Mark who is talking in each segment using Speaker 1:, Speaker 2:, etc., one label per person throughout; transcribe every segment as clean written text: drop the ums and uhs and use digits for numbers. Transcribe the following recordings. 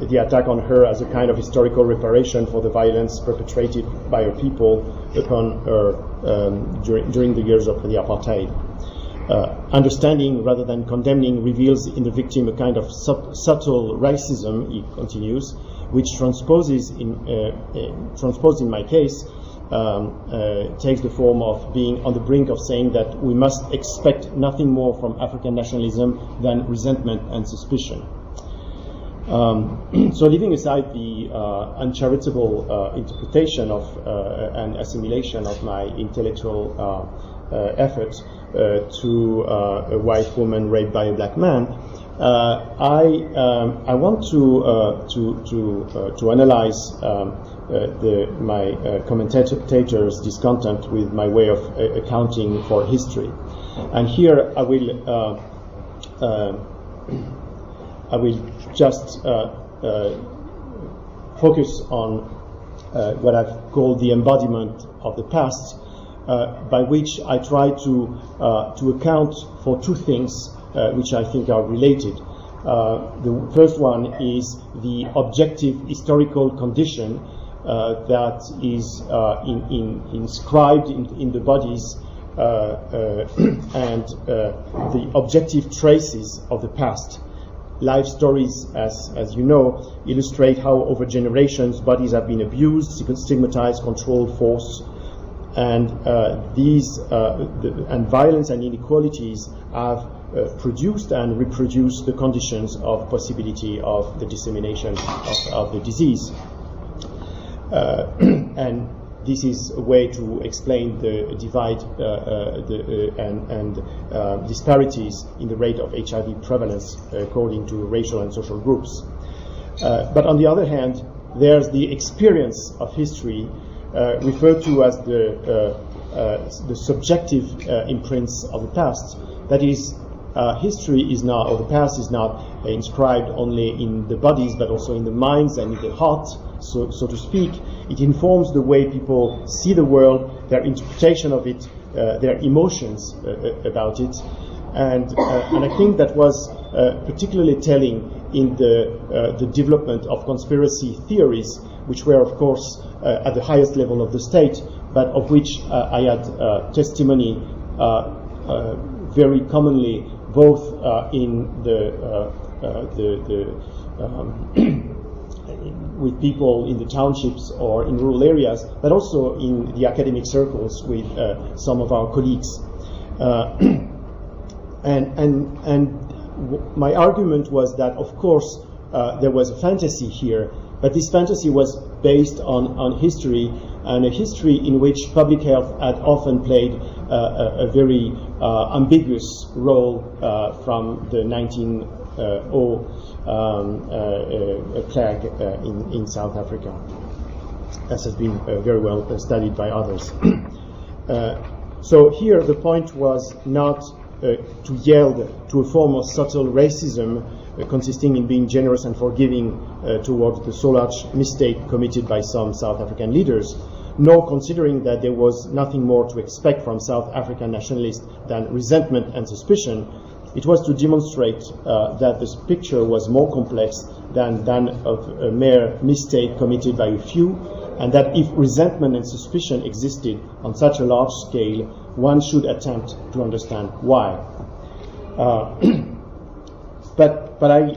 Speaker 1: the attack on her as a kind of historical reparation for the violence perpetrated by her people upon her during the years of the apartheid. Understanding rather than condemning reveals in the victim a kind of subtle racism, he continues, which transposed in my case, takes the form of being on the brink of saying that we must expect nothing more from African nationalism than resentment and suspicion. So leaving aside the uncharitable interpretation of and assimilation of my intellectual effort to a white woman raped by a black man, I want to analyze my commentators' discontent with my way of accounting for history, and here I will just focus on what I've called the embodiment of the past, by which I try to account for two things which I think are related. The first one is the objective historical condition that is inscribed in the bodies and the objective traces of the past. Life stories, as you know, illustrate how over generations bodies have been abused, stigmatized, controlled, forced, and and violence and inequalities have produced and reproduced the conditions of possibility of the dissemination of the disease. And this is a way to explain the divide and disparities in the rate of HIV prevalence according to racial and social groups. But on the other hand, there's the experience of history referred to as the subjective imprints of the past. That is, history is not, or the past is not inscribed only in the bodies, but also in the minds and in the heart, so to speak. It informs the way people see the world, their interpretation of it, their emotions about it, and I think that was particularly telling in the development of conspiracy theories, which were, of course, at the highest level of the state, but of which I had testimony very commonly, both in with people in the townships or in rural areas, but also in the academic circles with some of our colleagues. And my argument was that, of course, there was a fantasy here, but this fantasy was based on history, and a history in which public health had often played a very ambiguous role from the 1900 plague in South Africa, as has been very well studied by others. So here the point was not to yield to a form of subtle racism consisting in being generous and forgiving towards the so large mistake committed by some South African leaders, nor considering that there was nothing more to expect from South African nationalists than resentment and suspicion. It was to demonstrate that this picture was more complex than that of a mere mistake committed by a few, and that if resentment and suspicion existed on such a large scale, one should attempt to understand why. But I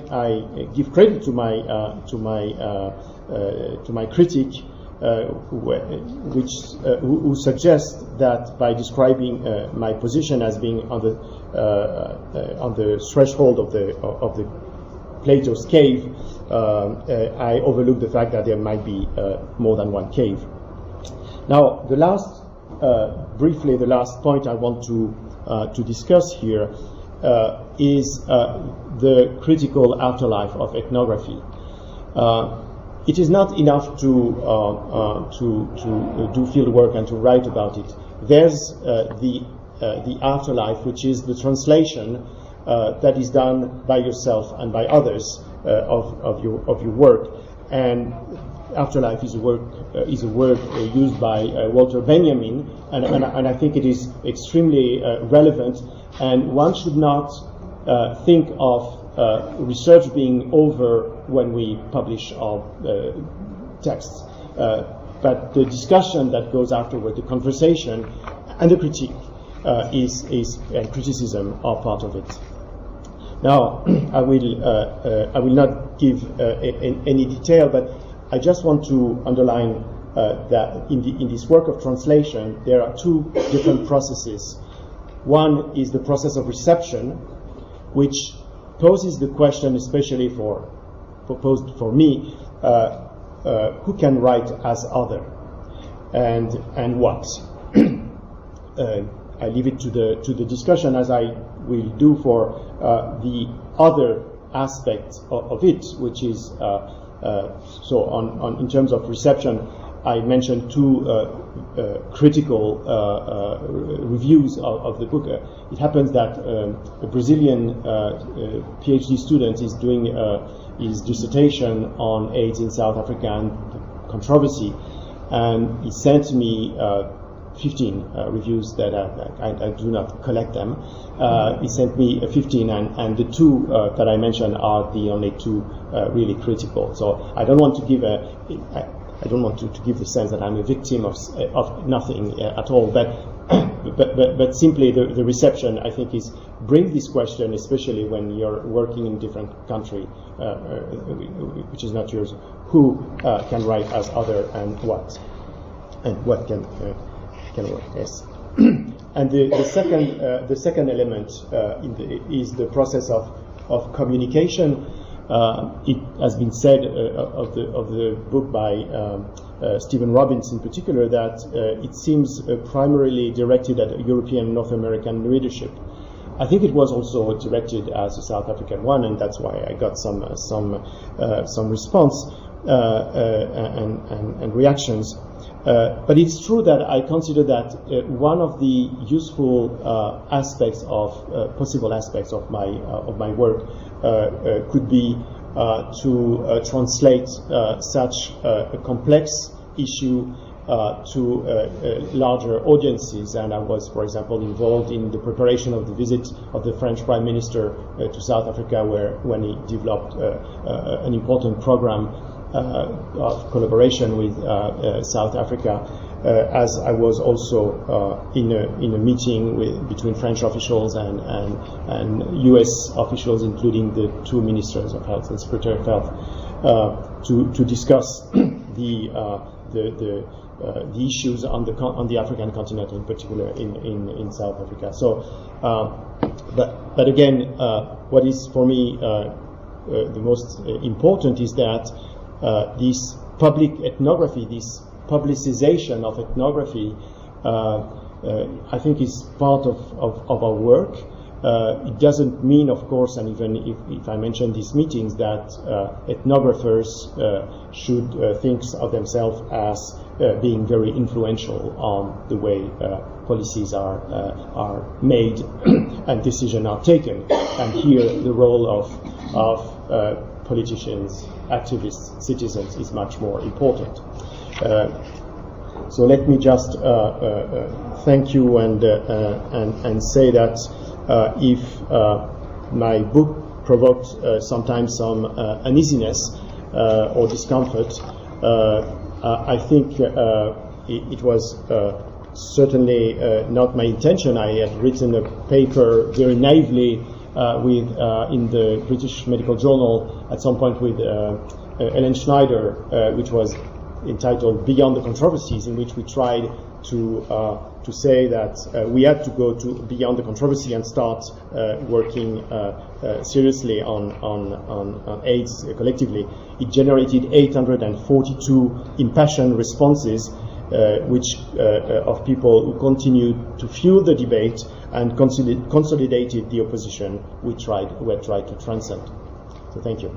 Speaker 1: give credit to my critic, who suggests that by describing my position as being on the threshold of the Plato's cave, I overlook the fact that there might be more than one cave. Now, the last point I want to discuss here is the critical afterlife of ethnography. It is not enough to do field work and to write about it. There's the afterlife, which is the translation that is done by yourself and by others of your work. And afterlife is a word used by Walter Benjamin, and I think it is extremely relevant. And one should not think of research being over when we publish our texts. But the discussion that goes afterward, the conversation and the critique and criticism are part of it. Now, I will not give any detail, but I just want to underline that in this work of translation, there are two different processes. One is the process of reception, which poses the question, especially proposed for me, who can write as other, and what? I leave it to the discussion, as I will do for the other aspect of it, which is in terms of reception. I mentioned two critical reviews of the book. It happens that a Brazilian PhD student is doing his dissertation on AIDS in South Africa and controversy, and he sent me 15 reviews that I do not collect them. He sent me 15, and the two that I mentioned are the only two really critical. So I don't want to give I don't want to give the sense that I'm a victim of nothing at all, but simply the reception, I think, is bring this question, especially when you're working in different country, which is not yours, who can write as other, and what can work. Yes. And the second element is the process of communication. It has been said of the book by Stephen Robbins in particular that it seems primarily directed at European North American readership. I think it was also directed as a South African one, and that's why I got some response and reactions. But it's true that I consider that one of the useful aspects possible aspects of my work could be to translate such a complex issue to larger audiences. And I was, for example, involved in the preparation of the visit of the French Prime Minister to South Africa, when he developed an important program of collaboration with South Africa, as I was also in a meeting between French officials and U.S. officials, including the two ministers of health and Secretary of Health, to discuss the issues on the African continent, in particular in South Africa. So, but again, what is for me the most important is that this public ethnography, this publicization of ethnography, I think is part of our work. It doesn't mean, of course, and even if I mention these meetings, that ethnographers should think of themselves as being very influential on the way policies are made and decisions are taken. And here the role of politicians, activists, citizens is much more important. So let me just thank you and say that if my book provoked sometimes some uneasiness or discomfort, I think it was certainly not my intention. I had written a paper very naively in the British Medical Journal at some point with Ellen Schneider, which was entitled Beyond the Controversies, in which we tried to say that we had to go beyond the controversy and start working seriously on AIDS collectively. It generated 842 impassioned responses, which of people who continued to fuel the debate and consolidated the opposition we had tried to transcend. So thank you.